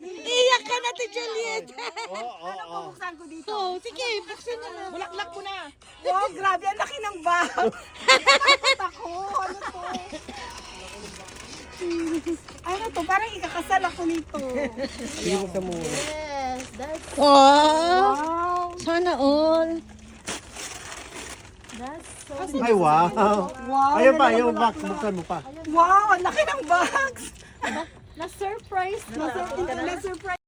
Iyak ka na, Juliet. Ano bubuksan ko dito? Oh, sige, buksan mo na. Bulaklak mo na. Wow, grabe. Ang laki ng bag. Natakot ako. Ano to? Ano to? Parang ikakasal ako nito. Yes, that's... Wow! Wow. Sana all. That's so Ay, wow. Wow. Ayun pa, ayun pa. Buksan mo pa. Wow, ang laki ng bags. Na-surprise. Na-surprise.